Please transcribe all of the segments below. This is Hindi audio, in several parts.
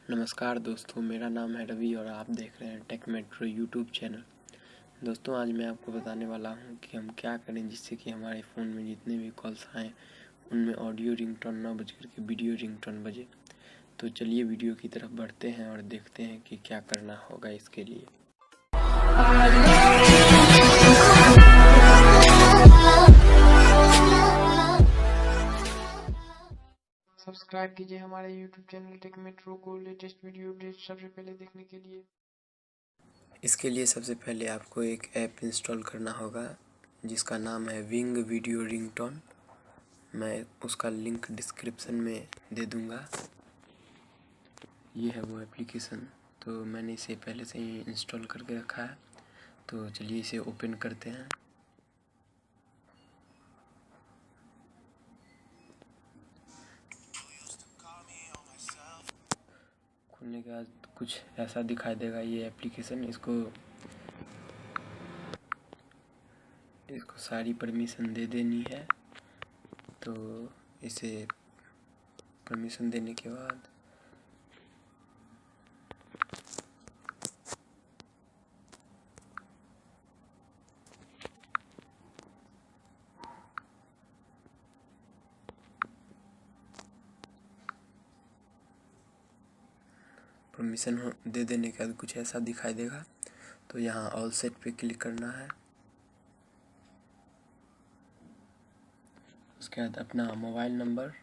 नमस्कार दोस्तों, मेरा नाम है रवि और आप देख रहे हैं टेक मेट्रो यूट्यूब चैनल। दोस्तों, आज मैं आपको बताने वाला हूं कि हम क्या करें जिससे कि हमारे फ़ोन में जितने भी कॉल्स आएँ उनमें ऑडियो रिंगटोन ना बज करके वीडियो रिंगटोन बजे। तो चलिए वीडियो की तरफ बढ़ते हैं और देखते हैं कि क्या करना होगा इसके लिए। सब्सक्राइब कीजिए हमारे यूट्यूब चैनल टेक मेट्रो को लेटेस्ट वीडियो अपडेट सबसे पहले देखने के लिए। इसके लिए सबसे पहले आपको एक ऐप इंस्टॉल करना होगा जिसका नाम है विंग वीडियो रिंगटोन। मैं उसका लिंक डिस्क्रिप्शन में दे दूंगा। ये है वो एप्लीकेशन। तो मैंने इसे पहले से ही इंस्टॉल करके रखा है। तो चलिए इसे ओपन करते हैं। खुलने के बाद कुछ ऐसा दिखाई देगा ये एप्लीकेशन। इसको सारी परमिशन दे देनी है। तो इसे परमिशन देने के बाद परमिशन दे देने के बाद कुछ ऐसा दिखाई देगा। तो यहाँ ऑल सेट पे क्लिक करना है। उसके बाद अपना मोबाइल नंबर,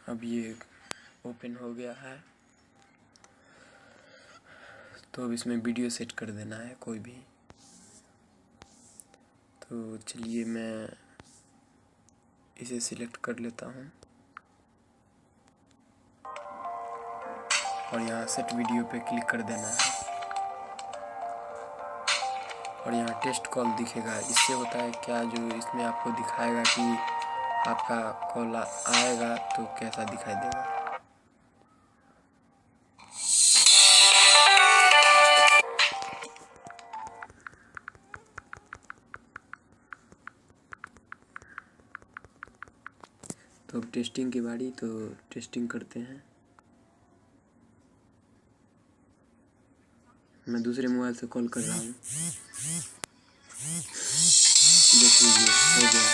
अब ये ओपन हो गया है। तो अब इसमें वीडियो सेट कर देना है कोई भी। तो चलिए मैं इसे सिलेक्ट कर लेता हूँ और यहाँ सेट वीडियो पे क्लिक कर देना है। और यहाँ टेस्ट कॉल दिखेगा। इससे होता है क्या, जो इसमें आपको दिखाएगा कि आपका कॉल आएगा तो कैसा दिखाई देगा। तो अब टेस्टिंग की बारी, तो टेस्टिंग करते हैं। मैं दूसरे मोबाइल से कॉल कर रहा हूँ। देख लीजिए हो गया।